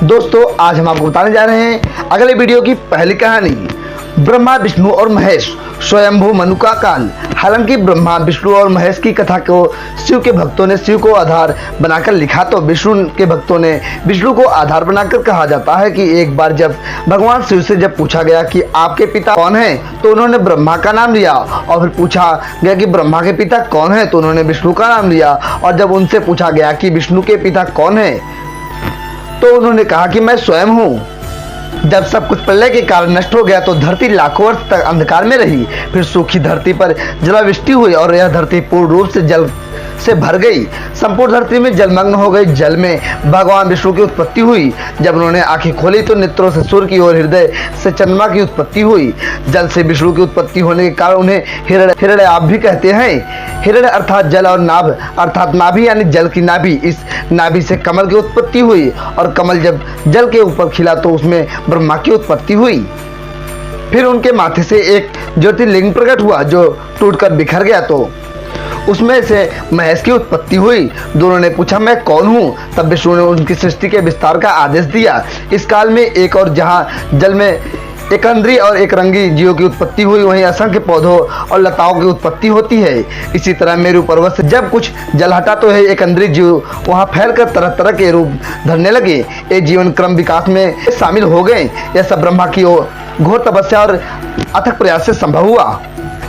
दोस्तों आज हम आपको बताने जा रहे हैं अगले वीडियो की पहली कहानी, ब्रह्मा विष्णु और महेश स्वयंभू मनु का काल। हालांकि ब्रह्मा विष्णु और महेश की कथा को शिव के भक्तों ने शिव को आधार बनाकर लिखा, तो विष्णु के भक्तों ने विष्णु को आधार बनाकर कहा जाता है कि एक बार जब भगवान शिव से जब पूछा गया कि आपके पिता कौन हैं, तो उन्होंने ब्रह्मा का नाम लिया। और फिर पूछा गया कि ब्रह्मा के पिता कौन है, तो उन्होंने विष्णु का नाम लिया। और जब उनसे पूछा गया कि विष्णु के पिता कौन है, तो उन्होंने कहा कि मैं स्वयं हूँ। जब सब कुछ प्रलय के कारण नष्ट हो गया तो धरती लाखों वर्ष तक अंधकार में रही। फिर सूखी धरती पर जलावृष्टि हुई और यह धरती पूर्ण रूप से जल से भर गई। संपूर्ण धरती में जलमग्न हो गई। जल में भगवान विष्णु की उत्पत्ति हुई। जब उन्होंने आंखें खोली तो नेत्रों से सूर्य की और हृदय से चंद्रमा की उत्पत्ति हुई। जल से विष्णु की उत्पत्ति होने के कारण उन्हें हिरण्य भी कहते हैं। हिरण्य अर्थात जल और नाभ अर्थात नाभि यानी जल की नाभि। इस नाभि से कमल की उत्पत्ति हुई और कमल जब जल के ऊपर खिला तो उसमें ब्रह्मा की उत्पत्ति हुई। फिर उनके माथे से एक ज्योतिर्लिंग प्रकट हुआ जो टूटकर बिखर गया, तो उसमें से महेश की उत्पत्ति हुई। दोनों ने पूछा मैं कौन हूँ। तब विष्णु ने उनकी सृष्टि के विस्तार का आदेश दिया। इस काल में एक और जहाँ जल में एकंद्री और एक रंगी जीवों की उत्पत्ति हुई, वहीं असंख्य पौधों और लताओं की उत्पत्ति होती है। इसी तरह मेरु पर्वत से जब कुछ जल हटा तो है एकंद्री जीव वहां फैलकर तरह तरह के रूप धरने लगे। ये जीवन क्रम विकास में शामिल हो गए। यह सब ब्रह्मा की घोर तपस्या और अथक प्रयास से संभव हुआ।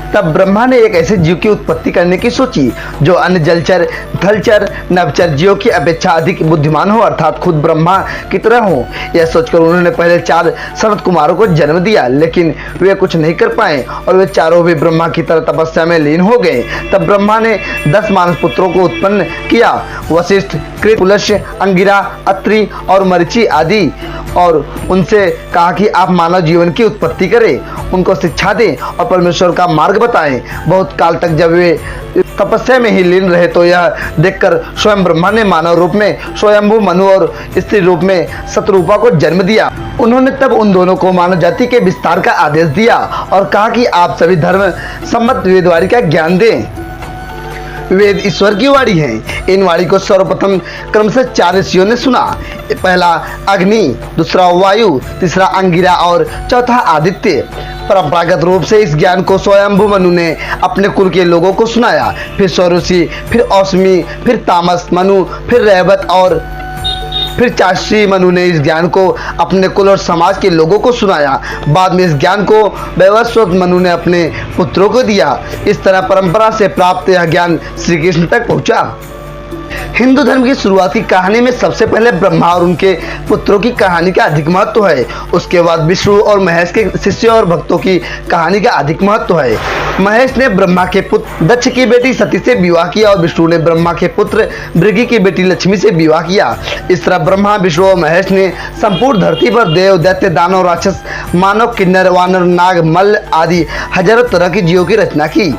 तब ब्रह्मा ने एक ऐसे जीव की उत्पत्ति करने की सोची जो अन्य जलचर, थलचर, नभचर जीवों की अपेक्षा अधिक बुद्धिमान हो, अर्थात खुद ब्रह्मा की तरह हो। यह सोचकर उन्होंने पहले 4 सनत कुमारों को जन्म दिया, लेकिन वे कुछ नहीं कर पाए और वे चारों भी ब्रह्मा की तरह तपस्या में लीन हो गए। तब ब्रह्मा ने 10 मानस पुत्रों को उत्पन्न किया, वशिष्ठ, कृत, पुलस्त्य, अंगिरा, अत्रि और मरीचि आदि, और उनसे कहा कि आप मानव जीवन की उत्पत्ति करें, उनको शिक्षा दें और परमेश्वर का मार्ग बताएं। बहुत काल तक जब वे तपस्या में ही लीन रहे तो यह देखकर स्वयं ब्रह्मा ने मानव रूप में स्वयंभू मनु और स्त्री रूप में शतरूपा को जन्म दिया। उन्होंने तब उन दोनों को मानव जाति के विस्तार का आदेश दिया और कहा कि आप सभी धर्म सम्मत वेदवाणी का ज्ञान दें। वेद ईश्वर की वाणी है। इन वाणी को सर्वप्रथम क्रमशः 4 ऋषियों ने सुना। पहला अग्नि, दूसरा वायु, तीसरा अंगिरा और चौथा आदित्य। परंपरागत रूप से इस ज्ञान को स्वयंभू मनु ने अपने कुल के लोगों को सुनाया। फिर स्वऋषि, फिर औसमी, फिर तामस मनु, फिर रैवत और फिर चाषी मनु ने इस ज्ञान को अपने कुल और समाज के लोगों को सुनाया। बाद में इस ज्ञान को वैवस्वत मनु ने अपने पुत्रों को दिया। इस तरह परंपरा से प्राप्त यह ज्ञान श्री कृष्ण तक पहुंचा। हिंदू धर्म की शुरुआती कहानी में सबसे पहले ब्रह्मा और उनके पुत्रों की कहानी का अधिक महत्व है। उसके बाद विष्णु और महेश के शिष्यों और भक्तों की कहानी का अधिक महत्व है। महेश ने ब्रह्मा के पुत्र दक्ष की बेटी सती से विवाह किया और विष्णु ने ब्रह्मा के पुत्र भृगु की बेटी लक्ष्मी से विवाह किया। इस तरह ब्रह्मा, विष्णु और महेश ने संपूर्ण धरती पर देव, दैत्य, दानव, राक्षस, मानव, किन्नर, वानर, नाग, मल्ल आदि हजारों तरह की जीवों की रचना की।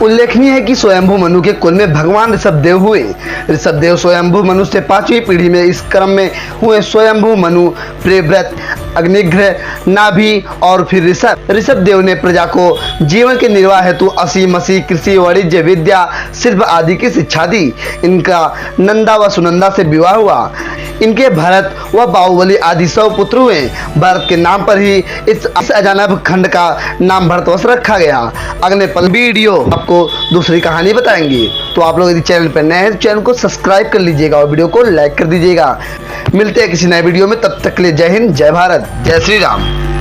उल्लेखनीय है कि स्वयंभू मनु के कुल में भगवान ऋषभदेव हुए। ऋषभदेव स्वयंभू मनु से 5वीं पीढ़ी में इस क्रम में हुए। स्वयंभू मनु, प्रियव्रत, अग्निघ्र, नाभि और फिर ऋषभदेव ने प्रजा को जीवन के निर्वाह हेतु असी मसी, कृषि, वाणिज्य, विद्या, शिल्प आदि की शिक्षा दी। इनका नंदा व सुनंदा से विवाह हुआ। इनके भरत व बाहुबली आदि 100 पुत्र हुए। भरत के नाम पर ही इस अजानब खंड का नाम भारतवर्ष रखा गया। अगले वीडियो आपको दूसरी कहानी बताएंगे। तो आप लोग यदि चैनल पर नए हैं तो चैनल को सब्सक्राइब कर लीजिएगा और वीडियो को लाइक कर दीजिएगा। मिलते हैं किसी नए वीडियो में, तब तक के लिए जय हिंद, जय भारत, जय श्री राम।